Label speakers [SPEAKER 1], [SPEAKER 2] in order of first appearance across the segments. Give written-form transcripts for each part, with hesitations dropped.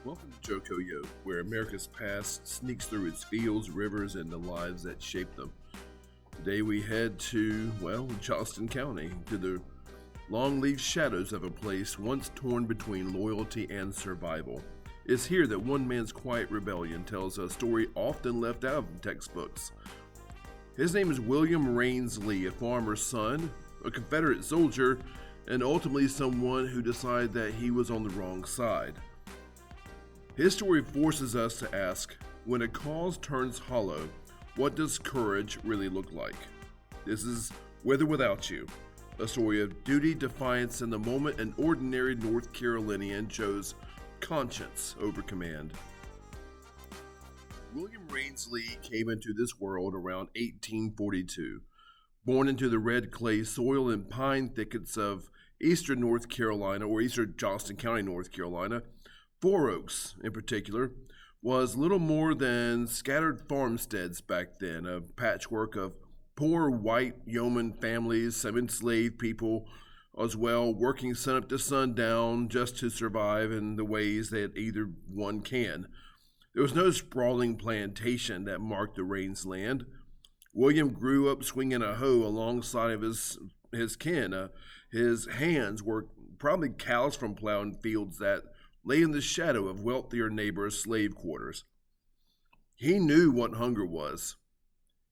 [SPEAKER 1] Welcome to Jokoyo, where America's past sneaks through its fields, rivers, and the lives that shape them. Today we head to, Johnston County, to the long-leaf shadows of a place once torn between loyalty and survival. It's here that one man's quiet rebellion tells a story often left out of textbooks. His name is William Rains Lee, a farmer's son, a Confederate soldier, and ultimately someone who decided that he was on the wrong side. His story forces us to ask, when a cause turns hollow, what does courage really look like? This is With or Without You, a story of duty, defiance, and the moment an ordinary North Carolinian chose conscience over command. William Rains Lee came into this world around 1842. Born into the red clay soil and pine thickets of eastern North Carolina, or eastern Johnston County, North Carolina, Four Oaks, in particular, was little more than scattered farmsteads back then, a patchwork of poor white yeoman families, some enslaved people as well, working sun up to sundown just to survive in the ways that either one can. There was no sprawling plantation that marked the Rains land. William grew up swinging a hoe alongside of his kin. His hands were probably calloused from plowing fields that lay in the shadow of wealthier neighbors' slave quarters. He knew what hunger was.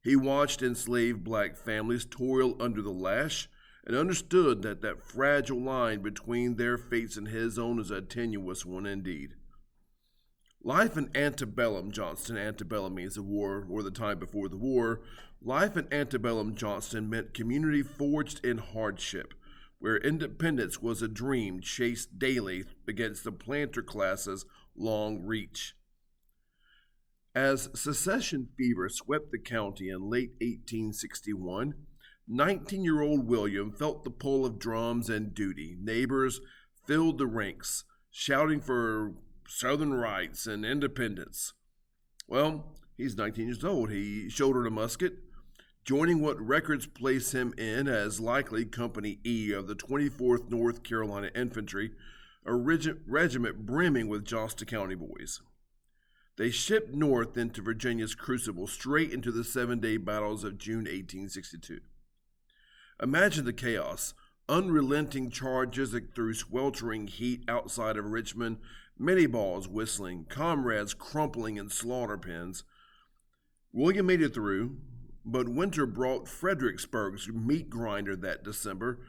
[SPEAKER 1] He watched enslaved black families toil under the lash and understood that fragile line between their fates and his own is a tenuous one indeed. Life in antebellum Johnston, antebellum means the war or the time before the war, life in antebellum Johnston meant community forged in hardship, where independence was a dream chased daily against the planter class's long reach. As secession fever swept the county in late 1861, 19-year-old William felt the pull of drums and duty. Neighbors filled the ranks, shouting for Southern rights and independence. Well, he's 19 years old. He shouldered a musket, joining what records place him in as likely Company E of the 24th North Carolina Infantry, a regiment brimming with Johnston County boys. They shipped north into Virginia's crucible, straight into the 7-day battles of June 1862. Imagine the chaos, unrelenting charges through sweltering heat outside of Richmond, many balls whistling, comrades crumpling in slaughter pens. William made it through, but winter brought Fredericksburg's meat grinder that December,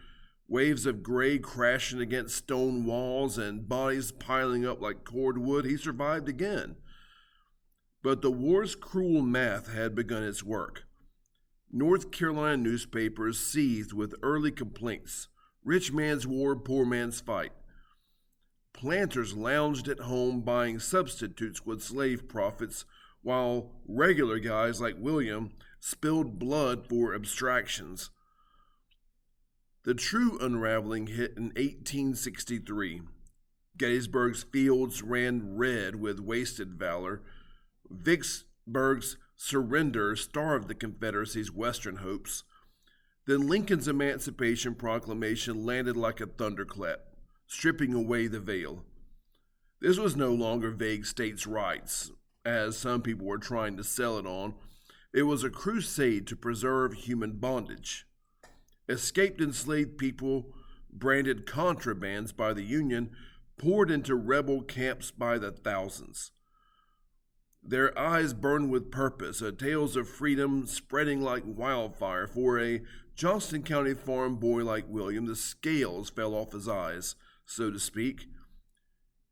[SPEAKER 1] waves of gray crashing against stone walls and bodies piling up like cordwood. He survived again. But the war's cruel math had begun its work. North Carolina newspapers seethed with early complaints. Rich man's war, poor man's fight. Planters lounged at home buying substitutes with slave profits, while regular guys like William spilled blood for abstractions. The true unraveling hit in 1863. Gettysburg's fields ran red with wasted valor. Vicksburg's surrender starved the Confederacy's western hopes. Then Lincoln's Emancipation Proclamation landed like a thunderclap, stripping away the veil. This was no longer vague states' rights, as some people were trying to sell it on. It was a crusade to preserve human bondage. Escaped enslaved people, branded contrabands by the Union, poured into rebel camps by the thousands. Their eyes burned with purpose, tales of freedom spreading like wildfire. For a Johnston County farm boy like William, the scales fell off his eyes, so to speak.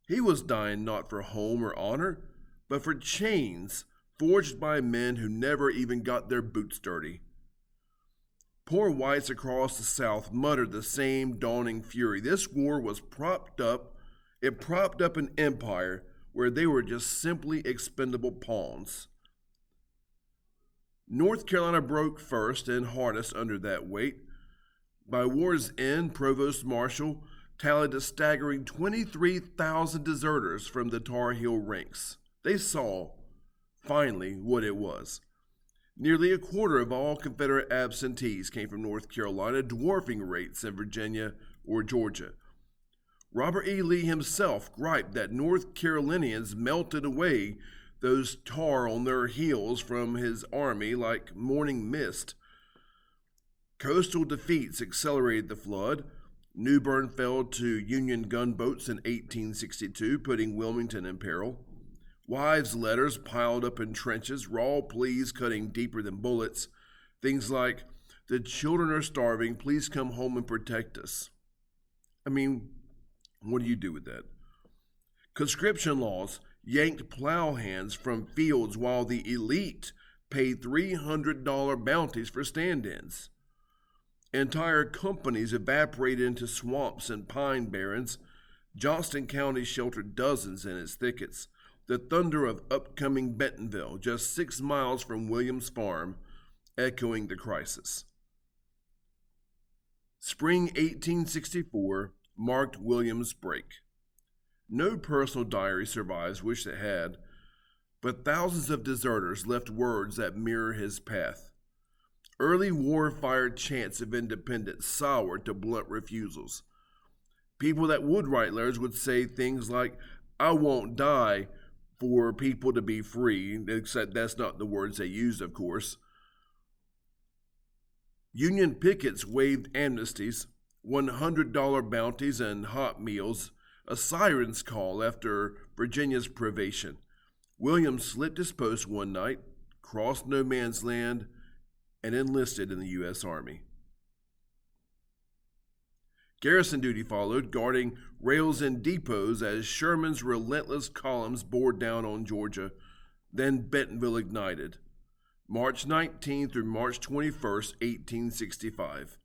[SPEAKER 1] He was dying not for home or honor, but for chains forged by men who never even got their boots dirty. Poor whites across the South muttered the same dawning fury. This war was propped up an empire where they were just simply expendable pawns. North Carolina broke first and hardest under that weight. By war's end, Provost Marshal tallied a staggering 23,000 deserters from the Tar Heel ranks. They saw, finally, what it was. Nearly a quarter of all Confederate absentees came from North Carolina, dwarfing rates in Virginia or Georgia. Robert E. Lee himself griped that North Carolinians melted away those tar on their heels from his army like morning mist. Coastal defeats accelerated the flood. New Bern fell to Union gunboats in 1862, putting Wilmington in peril. Wives' letters piled up in trenches, raw pleas cutting deeper than bullets. Things like, "The children are starving, please come home and protect us." I mean, what do you do with that? Conscription laws yanked plow hands from fields while the elite paid $300 bounties for stand-ins. Entire companies evaporated into swamps and pine barrens. Johnston County sheltered dozens in its thickets. The thunder of upcoming Bentonville, just 6 miles from Williams' farm, echoing the crisis. Spring 1864 marked Williams' break. No personal diary survives, wish it had, but thousands of deserters left words that mirror his path. Early war-fired chants of independence soured to blunt refusals. People that would write letters would say things like, "I won't die for people to be free," except that's not the words they used, of course. Union pickets waived amnesties, $100 bounties, and hot meals, a siren's call after Virginia's privation. Williams slipped his post one night, crossed no man's land, and enlisted in the U.S. Army. Garrison duty followed, guarding rails and depots as Sherman's relentless columns bore down on Georgia. Then Bentonville ignited. March 19 through March 21, 1865.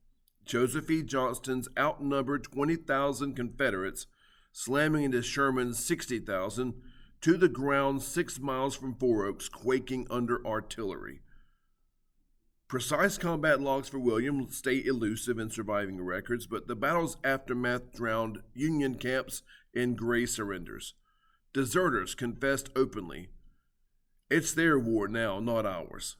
[SPEAKER 1] Joseph E. Johnston's outnumbered 20,000 Confederates, slamming into Sherman's 60,000, to the ground 6 miles from Four Oaks, quaking under artillery. Precise combat logs for William stay elusive in surviving records, but the battle's aftermath drowned Union camps in gray surrenders. Deserters confessed openly. "It's their war now, not ours,"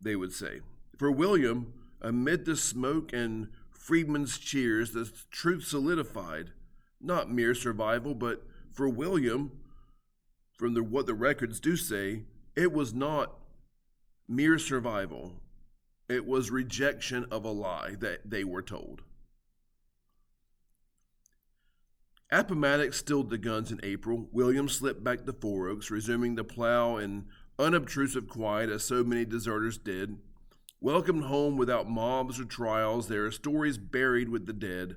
[SPEAKER 1] they would say. For William, amid the smoke and freedmen's cheers, the truth solidified. Not mere survival, but for William, from what the records do say, it was not mere survival. It was rejection of a lie that they were told. Appomattox stilled the guns in April. William slipped back to Four Oaks, resuming the plow in unobtrusive quiet as so many deserters did. Welcomed home without mobs or trials, their stories buried with the dead.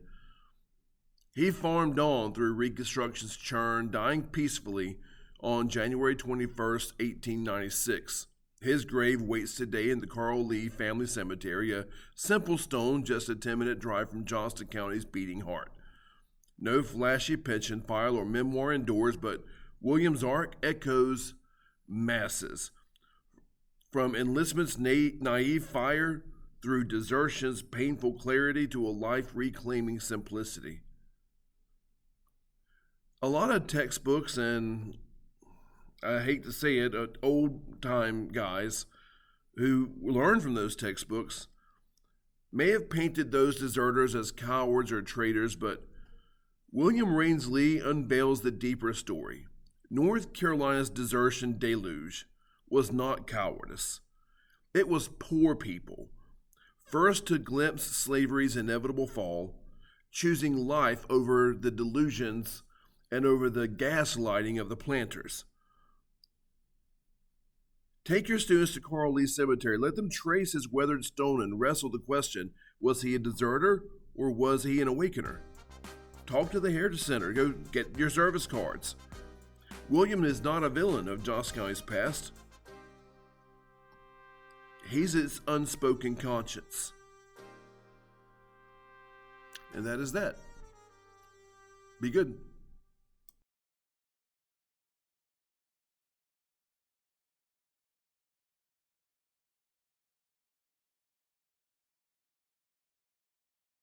[SPEAKER 1] He farmed on through Reconstruction's churn, dying peacefully on January 21, 1896. His grave waits today in the Carl Lee Family Cemetery, a simple stone just a 10-minute drive from Johnston County's beating heart. No flashy pension file or memoir indoors, but William's arc echoes masses. From enlistment's naive fire through desertion's painful clarity to a life reclaiming simplicity. A lot of textbooks and, I hate to say it, old-time guys who learned from those textbooks may have painted those deserters as cowards or traitors, but William Raines Lee unveils the deeper story. North Carolina's desertion deluge was not cowardice. It was poor people, first to glimpse slavery's inevitable fall, choosing life over the delusions and over the gaslighting of the planters. Take your students to Carl Lee Cemetery. Let them trace his weathered stone and wrestle the question, was he a deserter or was he an awakener? Talk to the Heritage Center. Go get your service cards. William is not a villain of Johnston County's past. He's its unspoken conscience. And that is that. Be good.